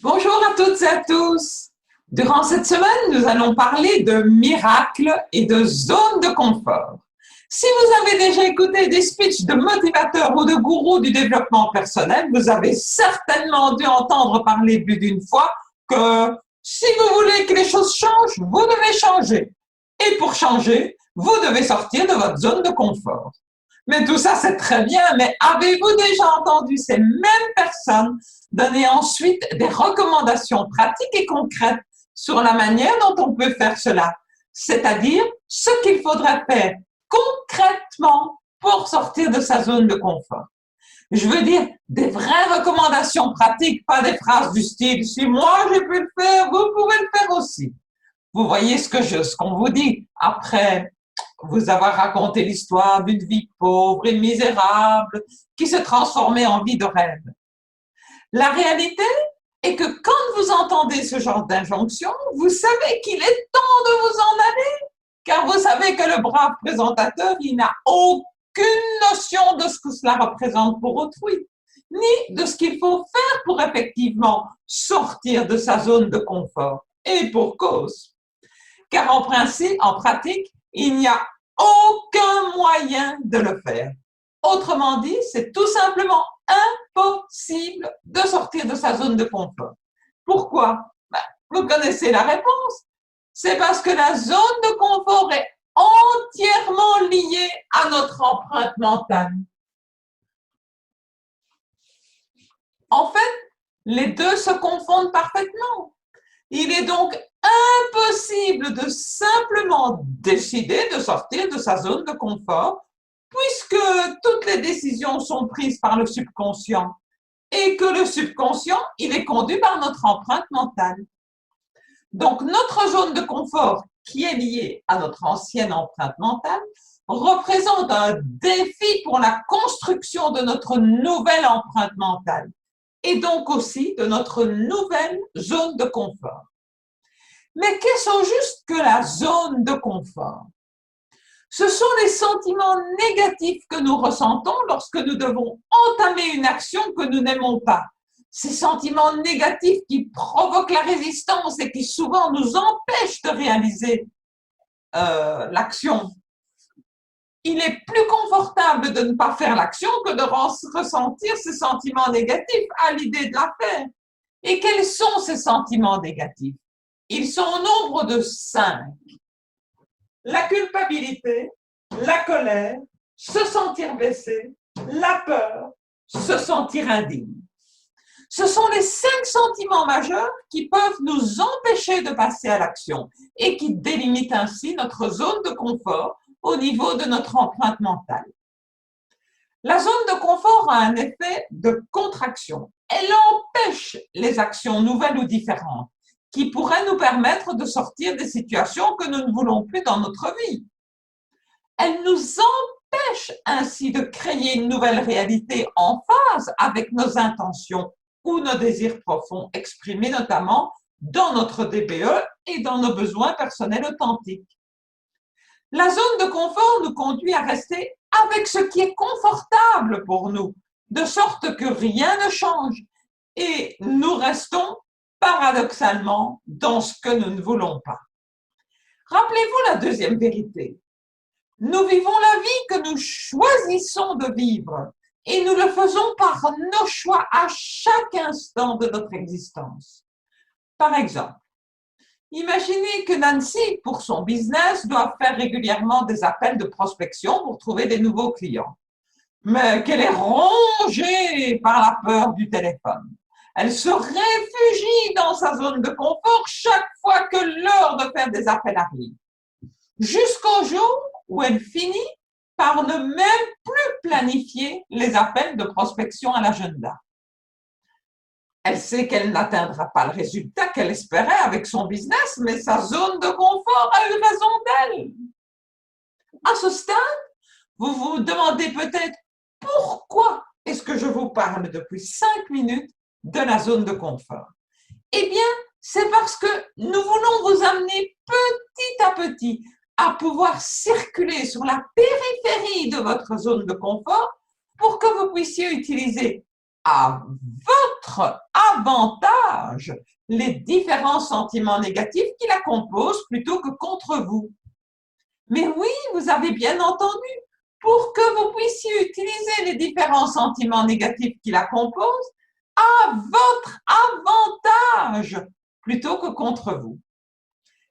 Bonjour à toutes et à tous. Durant cette semaine, nous allons parler de miracles et de zones de confort. Si vous avez déjà écouté des speeches de motivateurs ou de gourous du développement personnel, vous avez certainement dû entendre parler plus d'une fois que si vous voulez que les choses changent, vous devez changer. Et pour changer, vous devez sortir de votre zone de confort. Mais tout ça, c'est très bien, mais avez-vous déjà entendu ces mêmes personnes donner ensuite des recommandations pratiques et concrètes sur la manière dont on peut faire cela, c'est-à-dire ce qu'il faudrait faire concrètement pour sortir de sa zone de confort? Je veux dire des vraies recommandations pratiques, pas des phrases du style « si moi j'ai pu le faire, vous pouvez le faire aussi ». Vous voyez ce qu'on vous dit après vous avoir raconté l'histoire d'une vie pauvre et misérable qui se transformait en vie de rêve. La réalité est que quand vous entendez ce genre d'injonction, vous savez qu'il est temps de vous en aller, car vous savez que le brave présentateur, il n'a aucune notion de ce que cela représente pour autrui, ni de ce qu'il faut faire pour effectivement sortir de sa zone de confort. Et pour cause. Car en principe, en pratique, il n'y a aucun moyen de le faire. Autrement dit, c'est tout simplement impossible de sortir de sa zone de confort. Pourquoi? Vous connaissez la réponse. C'est parce que la zone de confort est entièrement liée à notre empreinte mentale. En fait, les deux se confondent parfaitement. Il est donc impossible de simplement décider de sortir de sa zone de confort puisque toutes les décisions sont prises par le subconscient et que le subconscient, il est conduit par notre empreinte mentale. Donc, notre zone de confort qui est liée à notre ancienne empreinte mentale représente un défi pour la construction de notre nouvelle empreinte mentale et donc aussi de notre nouvelle zone de confort. Mais qu'est-ce au juste que la zone de confort? Ce sont les sentiments négatifs que nous ressentons lorsque nous devons entamer une action que nous n'aimons pas. Ces sentiments négatifs qui provoquent la résistance et qui souvent nous empêchent de réaliser l'action. Il est plus confortable de ne pas faire l'action que de ressentir ces sentiments négatifs à l'idée de la faire. Et quels sont ces sentiments négatifs? Ils sont au nombre de 5. La culpabilité, la colère, se sentir blessé, la peur, se sentir indigne. Ce sont les 5 sentiments majeurs qui peuvent nous empêcher de passer à l'action et qui délimitent ainsi notre zone de confort au niveau de notre empreinte mentale. La zone de confort a un effet de contraction. Elle empêche les actions nouvelles ou différentes qui pourraient nous permettre de sortir des situations que nous ne voulons plus dans notre vie. Elle nous empêche ainsi de créer une nouvelle réalité en phase avec nos intentions ou nos désirs profonds exprimés notamment dans notre DBE et dans nos besoins personnels authentiques. La zone de confort nous conduit à rester avec ce qui est confortable pour nous, de sorte que rien ne change et nous restons paradoxalement dans ce que nous ne voulons pas. Rappelez-vous la deuxième vérité. Nous vivons la vie que nous choisissons de vivre et nous le faisons par nos choix à chaque instant de notre existence. Par exemple, imaginez que Nancy, pour son business, doit faire régulièrement des appels de prospection pour trouver des nouveaux clients, mais qu'elle est rongée par la peur du téléphone. Elle se réfugie dans sa zone de confort chaque fois que l'heure de faire des appels arrive, jusqu'au jour où elle finit par ne même plus planifier les appels de prospection à l'agenda. Elle sait qu'elle n'atteindra pas le résultat qu'elle espérait avec son business, mais sa zone de confort a eu raison d'elle. À ce stade, vous vous demandez peut-être pourquoi est-ce que je vous parle depuis 5 minutes de la zone de confort. Eh bien, c'est parce que nous voulons vous amener petit à petit à pouvoir circuler sur la périphérie de votre zone de confort pour que vous puissiez utiliser à davantage les différents sentiments négatifs qui la composent plutôt que contre vous. Mais oui, vous avez bien entendu, pour que vous puissiez utiliser les différents sentiments négatifs qui la composent à votre avantage plutôt que contre vous.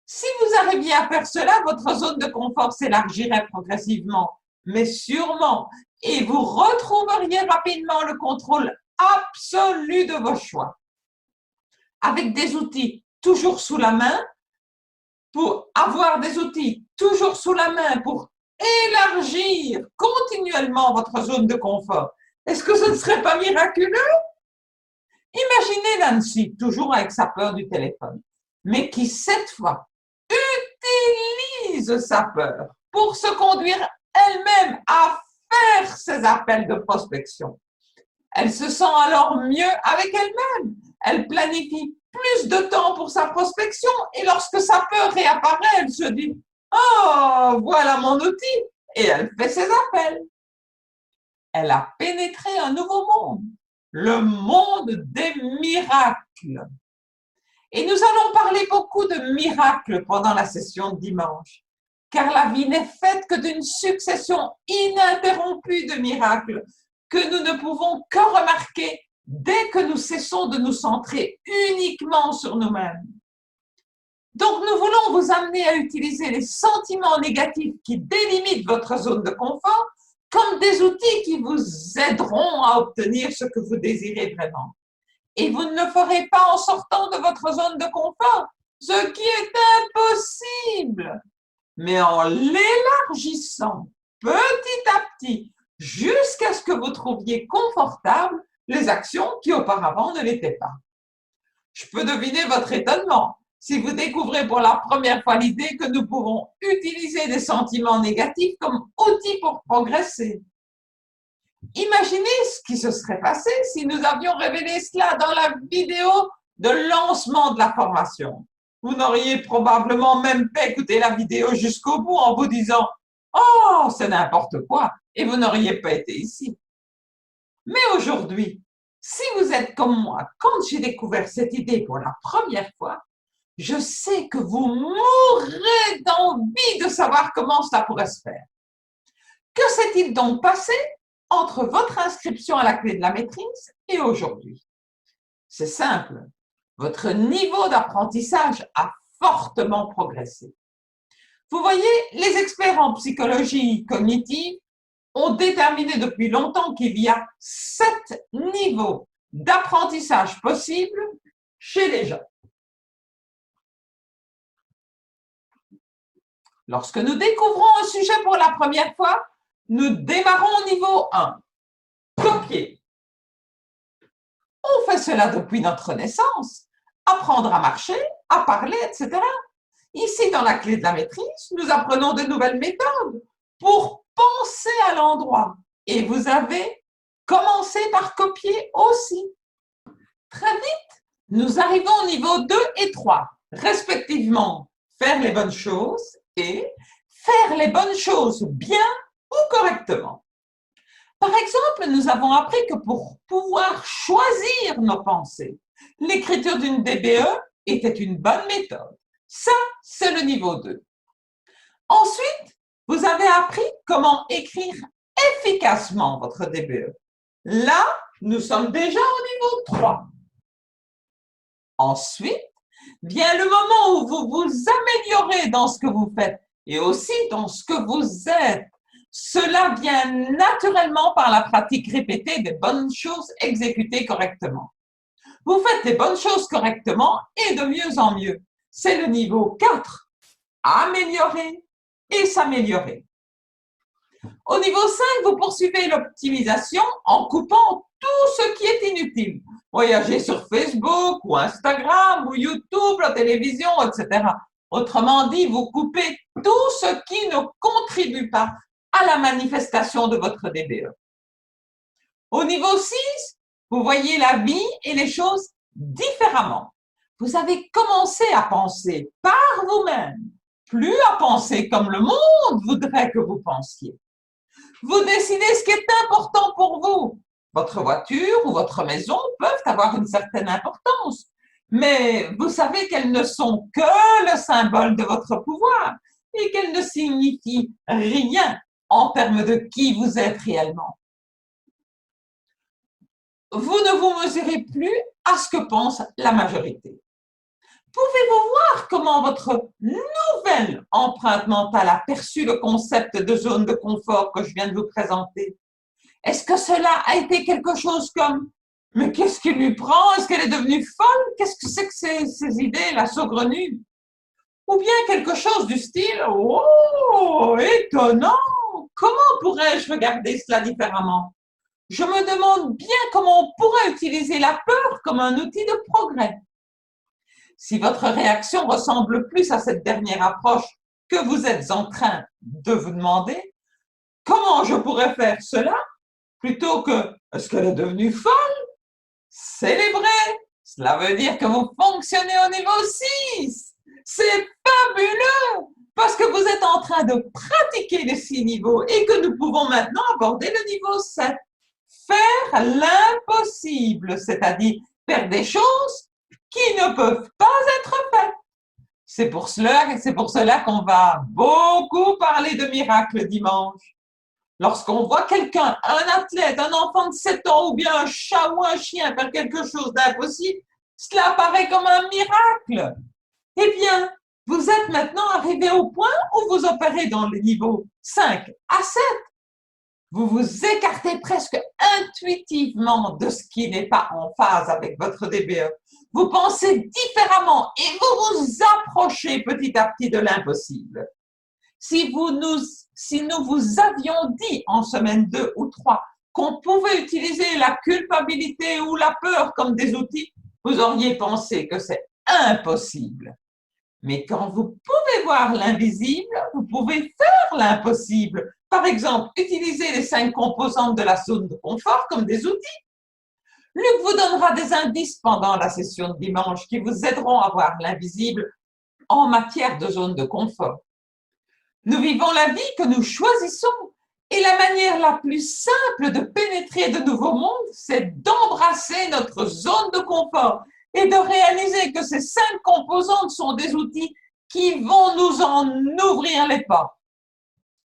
Si vous arriviez à faire cela, votre zone de confort s'élargirait progressivement, mais sûrement, et vous retrouveriez rapidement le contrôle absolu de vos choix. Avec des outils toujours sous la main, pour avoir des outils toujours sous la main pour élargir continuellement votre zone de confort, est-ce que ce ne serait pas miraculeux? Imaginez Nancy, toujours avec sa peur du téléphone, mais qui cette fois utilise sa peur pour se conduire elle-même à faire ses appels de prospection. Elle se sent alors mieux avec elle-même. Elle planifie plus de temps pour sa prospection et lorsque sa peur réapparaît, elle se dit « Oh, voilà mon outil » et elle fait ses appels. Elle a pénétré un nouveau monde, le monde des miracles. Et nous allons parler beaucoup de miracles pendant la session de dimanche, car la vie n'est faite que d'une succession ininterrompue de miracles que nous ne pouvons que remarquer dès que nous cessons de nous centrer uniquement sur nous-mêmes. Donc, nous voulons vous amener à utiliser les sentiments négatifs qui délimitent votre zone de confort comme des outils qui vous aideront à obtenir ce que vous désirez vraiment. Et vous ne le ferez pas en sortant de votre zone de confort, ce qui est impossible, mais en l'élargissant petit à petit jusqu'à ce que vous trouviez confortable les actions qui auparavant ne l'étaient pas. Je peux deviner votre étonnement si vous découvrez pour la première fois l'idée que nous pouvons utiliser des sentiments négatifs comme outils pour progresser. Imaginez ce qui se serait passé si nous avions révélé cela dans la vidéo de lancement de la formation. Vous n'auriez probablement même pas écouté la vidéo jusqu'au bout en vous disant « Oh, c'est n'importe quoi » et vous n'auriez pas été ici. Mais aujourd'hui, si vous êtes comme moi, quand j'ai découvert cette idée pour la première fois, je sais que vous mourrez d'envie de savoir comment cela pourrait se faire. Que s'est-il donc passé entre votre inscription à la clé de la maîtrise et aujourd'hui? C'est simple, votre niveau d'apprentissage a fortement progressé. Vous voyez, les experts en psychologie cognitive ont déterminé depuis longtemps qu'il y a 7 niveaux d'apprentissage possibles chez les gens. Lorsque nous découvrons un sujet pour la première fois, nous démarrons au niveau 1, copier. On fait cela depuis notre naissance, apprendre à marcher, à parler, etc. Ici, dans la clé de la maîtrise, nous apprenons de nouvelles méthodes pour penser à l'endroit. Et vous avez commencé par copier aussi. Très vite, nous arrivons au niveau 2 et 3, respectivement, faire les bonnes choses et faire les bonnes choses bien ou correctement. Par exemple, nous avons appris que pour pouvoir choisir nos pensées, l'écriture d'une DBE était une bonne méthode. Ça, c'est le niveau 2. Ensuite, vous avez appris comment écrire efficacement votre DBE. Là, nous sommes déjà au niveau 3. Ensuite, vient le moment où vous vous améliorez dans ce que vous faites et aussi dans ce que vous êtes. Cela vient naturellement par la pratique répétée des bonnes choses exécutées correctement. Vous faites les bonnes choses correctement et de mieux en mieux. C'est le niveau 4. Améliorer et s'améliorer. Au niveau 5, vous poursuivez l'optimisation en coupant tout ce qui est inutile. Voyager sur Facebook ou Instagram ou YouTube, la télévision, etc. Autrement dit, vous coupez tout ce qui ne contribue pas à la manifestation de votre DBE. Au niveau 6, vous voyez la vie et les choses différemment. Vous avez commencé à penser par vous-même, plus à penser comme le monde voudrait que vous pensiez. Vous décidez ce qui est important pour vous, Votre voiture ou votre maison peuvent avoir une certaine importance, mais vous savez qu'elles ne sont que le symbole de votre pouvoir et qu'elles ne signifient rien en termes de qui vous êtes réellement. Vous ne vous mesurez plus à ce que pense la majorité. Pouvez-vous voir comment votre nouvelle empreinte mentale a perçu le concept de zone de confort que je viens de vous présenter? Est-ce que cela a été quelque chose comme « Mais qu'est-ce qui lui prend? Est-ce qu'elle est devenue folle? Qu'est-ce que c'est que ces idées-là saugrenues ?» Ou bien quelque chose du style « Oh, étonnant! Comment pourrais-je regarder cela différemment? Je me demande bien comment on pourrait utiliser la peur comme un outil de progrès. » Si votre réaction ressemble plus à cette dernière approche que vous êtes en train de vous demander « Comment je pourrais faire cela? » plutôt que « Est-ce qu'elle est devenue folle? » Célébrez! Cela veut dire que vous fonctionnez au niveau 6. C'est fabuleux parce que vous êtes en train de pratiquer les 6 niveaux et que nous pouvons maintenant aborder le niveau 7. Faire l'impossible, c'est-à-dire faire des choses qui ne peuvent pas être faites. C'est pour cela qu'on va beaucoup parler de miracles dimanche. Lorsqu'on voit quelqu'un, un athlète, un enfant de 7 ans ou bien un chat ou un chien faire quelque chose d'impossible, cela paraît comme un miracle. Eh bien, vous êtes maintenant arrivé au point où vous opérez dans le niveau 5 à 7. Vous vous écartez presque intuitivement de ce qui n'est pas en phase avec votre DBE. Vous pensez différemment et vous vous approchez petit à petit de l'impossible. Si nous vous avions dit en semaine 2 ou 3 qu'on pouvait utiliser la culpabilité ou la peur comme des outils, vous auriez pensé que c'est impossible. Mais quand vous pouvez voir l'invisible, vous pouvez faire l'impossible. Par exemple, utiliser les 5 composantes de la zone de confort comme des outils. Luc vous donnera des indices pendant la session de dimanche qui vous aideront à voir l'invisible en matière de zone de confort. Nous vivons la vie que nous choisissons et la manière la plus simple de pénétrer de nouveaux mondes, c'est d'embrasser notre zone de confort et de réaliser que ces 5 composantes sont des outils qui vont nous en ouvrir les pas.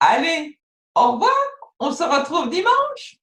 Allez, au revoir, on se retrouve dimanche.